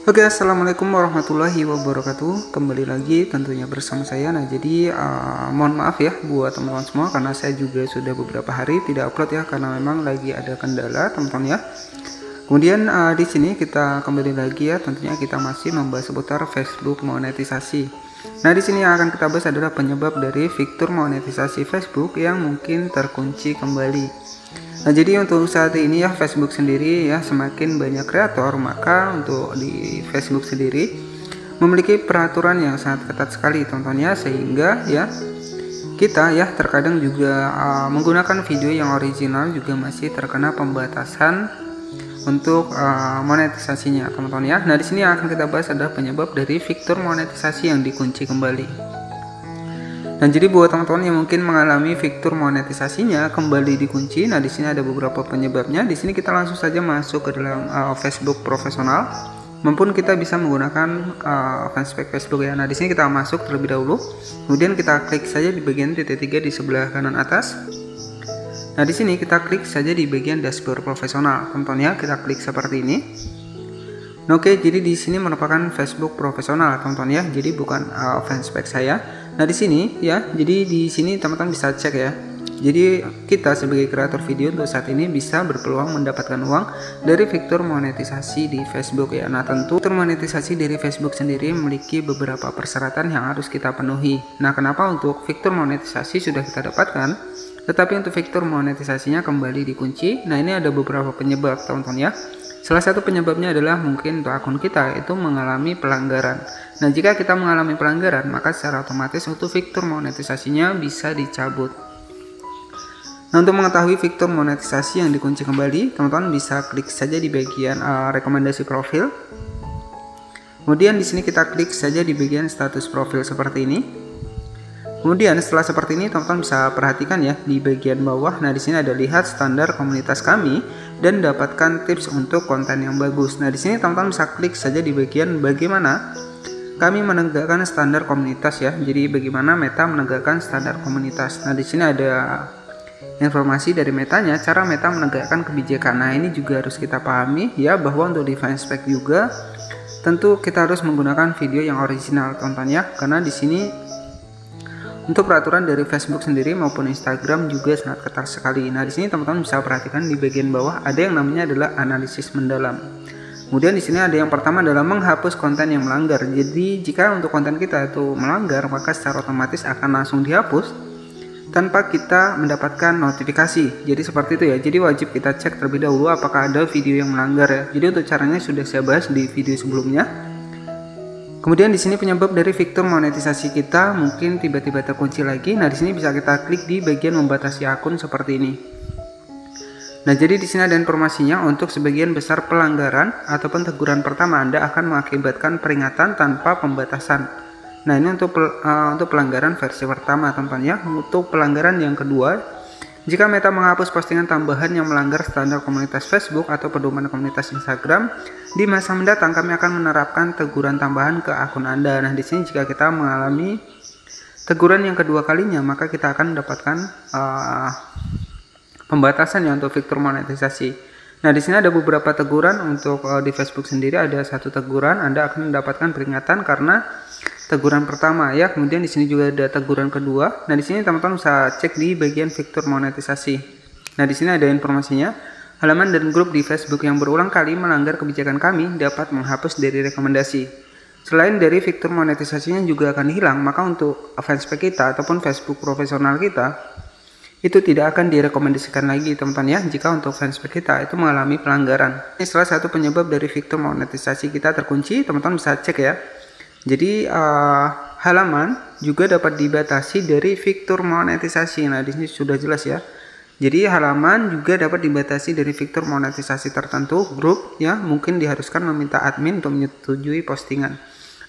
Oke, assalamualaikum warahmatullahi wabarakatuh. Kembali lagi tentunya bersama saya. Nah, jadi mohon maaf ya buat teman-teman semua karena saya juga sudah beberapa hari tidak upload ya karena memang lagi ada kendala teman-teman ya. Kemudian di sini kita kembali lagi ya, tentunya kita masih membahas seputar Facebook monetisasi. Nah, di sini yang akan kita bahas adalah penyebab dari fitur monetisasi Facebook yang mungkin terkunci kembali. Nah, jadi untuk saat ini ya Facebook sendiri ya semakin banyak kreator, maka untuk di Facebook sendiri memiliki peraturan yang sangat ketat sekali teman-teman ya, sehingga ya kita ya terkadang juga menggunakan video yang original juga masih terkena pembatasan untuk monetisasinya teman-teman ya. Nah, di sini yang akan kita bahas adalah penyebab dari fitur monetisasi yang dikunci kembali. Nah, jadi buat teman-teman yang mungkin mengalami fitur monetisasinya kembali dikunci, nah di sini ada beberapa penyebabnya. Di sini kita langsung saja masuk ke dalam Facebook profesional, maupun kita bisa menggunakan fanspage Facebook ya. Nah, di sini kita masuk terlebih dahulu, kemudian kita klik saja di bagian titik 3 di sebelah kanan atas. Nah, di sini kita klik saja di bagian dashboard profesional, teman-teman ya. Kita klik seperti ini. Oke, jadi di sini merupakan Facebook profesional, teman-teman ya. Jadi bukan fanspage saya. Nah, di sini ya, jadi di sini teman-teman bisa cek ya. Jadi kita sebagai kreator video untuk saat ini bisa berpeluang mendapatkan uang dari fitur monetisasi di Facebook ya. Nah, tentu fitur monetisasi dari Facebook sendiri memiliki beberapa persyaratan yang harus kita penuhi. Nah, kenapa untuk fitur monetisasi sudah kita dapatkan, tetapi untuk fitur monetisasinya kembali dikunci? Nah, ini ada beberapa penyebab teman-teman ya. Salah satu penyebabnya adalah mungkin untuk akun kita itu mengalami pelanggaran. Nah, jika kita mengalami pelanggaran, maka secara otomatis untuk fitur monetisasinya bisa dicabut. Nah, untuk mengetahui fitur monetisasi yang dikunci kembali, teman-teman bisa klik saja di bagian rekomendasi profil. Kemudian di sini kita klik saja di bagian status profil seperti ini. Kemudian setelah seperti ini, teman-teman bisa perhatikan ya di bagian bawah. Nah, di sini ada lihat standar komunitas kami dan dapatkan tips untuk konten yang bagus. Nah, di sini teman-teman bisa klik saja di bagian bagaimana kami menegakkan standar komunitas ya. Jadi bagaimana Meta menegakkan standar komunitas. Nah, di sini ada informasi dari Metanya, cara Meta menegakkan kebijakan. Nah, ini juga harus kita pahami ya, bahwa untuk di fanspage juga tentu kita harus menggunakan video yang original teman-teman ya, karena di sini untuk peraturan dari Facebook sendiri maupun Instagram juga sangat ketat sekali. Nah, di sini teman-teman bisa perhatikan di bagian bawah ada yang namanya adalah analisis mendalam. Kemudian di sini ada yang pertama adalah menghapus konten yang melanggar. Jadi jika untuk konten kita itu melanggar, maka secara otomatis akan langsung dihapus tanpa kita mendapatkan notifikasi. Jadi seperti itu ya. Jadi wajib kita cek terlebih dahulu apakah ada video yang melanggar ya. Jadi untuk caranya sudah saya bahas di video sebelumnya. Kemudian di sini penyebab dari fitur monetisasi kita mungkin tiba-tiba terkunci lagi. Nah, di sini bisa kita klik di bagian membatasi akun seperti ini. Nah, jadi di sini ada informasinya untuk sebagian besar pelanggaran ataupun teguran pertama Anda akan mengakibatkan peringatan tanpa pembatasan. Nah, ini untuk pelanggaran versi pertama teman-teman ya. Untuk pelanggaran yang kedua, jika Meta menghapus postingan tambahan yang melanggar standar komunitas Facebook atau pedoman komunitas Instagram, di masa mendatang kami akan menerapkan teguran tambahan ke akun Anda. Nah, di sini jika kita mengalami teguran yang kedua kalinya, maka kita akan mendapatkan pembatasan ya untuk fitur monetisasi. Nah, di sini ada beberapa teguran untuk di Facebook sendiri. Ada satu teguran, Anda akan mendapatkan peringatan karena teguran pertama ya. Kemudian di sini juga ada teguran kedua. Nah, di sini teman-teman bisa cek di bagian fitur monetisasi. Nah, di sini ada informasinya. Halaman dan grup di Facebook yang berulang kali melanggar kebijakan kami dapat menghapus dari rekomendasi. Selain dari fitur monetisasinya juga akan hilang, maka untuk fanspage kita ataupun Facebook profesional kita itu tidak akan direkomendasikan lagi teman-teman ya, jika untuk fanspage kita itu mengalami pelanggaran. Ini salah satu penyebab dari fitur monetisasi kita terkunci, teman-teman bisa cek ya. Jadi halaman juga dapat dibatasi dari fitur monetisasi. Nah, di sini sudah jelas ya. Jadi halaman juga dapat dibatasi dari fitur monetisasi tertentu. Grup ya mungkin diharuskan meminta admin untuk menyetujui postingan.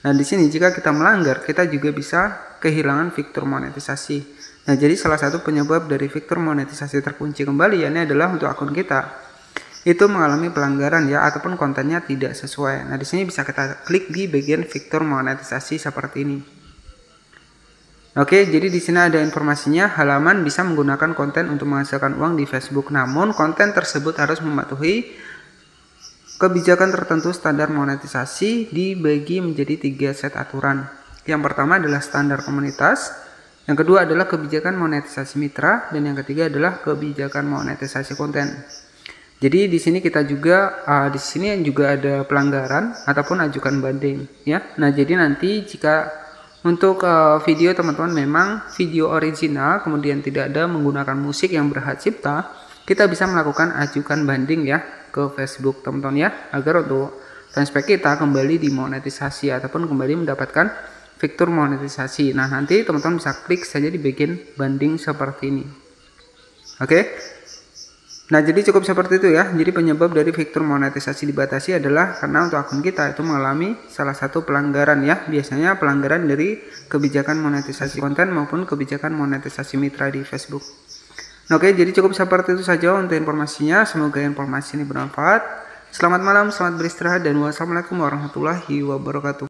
Nah, di sini jika kita melanggar, kita juga bisa kehilangan fitur monetisasi. Nah, jadi salah satu penyebab dari fitur monetisasi terkunci kembali ya, ini adalah untuk akun kita itu mengalami pelanggaran ya, ataupun kontennya tidak sesuai. Nah, di sini bisa kita klik di bagian fitur monetisasi seperti ini. Oke, jadi di sini ada informasinya, halaman bisa menggunakan konten untuk menghasilkan uang di Facebook, namun konten tersebut harus mematuhi kebijakan tertentu standar monetisasi dibagi menjadi 3 set aturan. Yang pertama adalah standar komunitas, yang kedua adalah kebijakan monetisasi mitra, dan yang ketiga adalah kebijakan monetisasi konten. Jadi di sini kita juga di sini juga ada pelanggaran ataupun ajukan banding ya. Nah, jadi nanti jika untuk video teman-teman memang video original kemudian tidak ada menggunakan musik yang berhak cipta, kita bisa melakukan ajukan banding ya ke Facebook teman-teman ya, agar untuk fanspage kita kembali dimonetisasi ataupun kembali mendapatkan fitur monetisasi. Nah, nanti teman-teman bisa klik saja di bagian banding seperti ini. Oke. Nah, jadi cukup seperti itu ya. Jadi penyebab dari fitur monetisasi dibatasi adalah karena untuk akun kita itu mengalami salah satu pelanggaran ya. Biasanya pelanggaran dari kebijakan monetisasi konten maupun kebijakan monetisasi mitra di Facebook. Oke, jadi cukup seperti itu saja untuk informasinya. Semoga informasi ini bermanfaat. Selamat malam, selamat beristirahat, dan wassalamualaikum warahmatullahi wabarakatuh.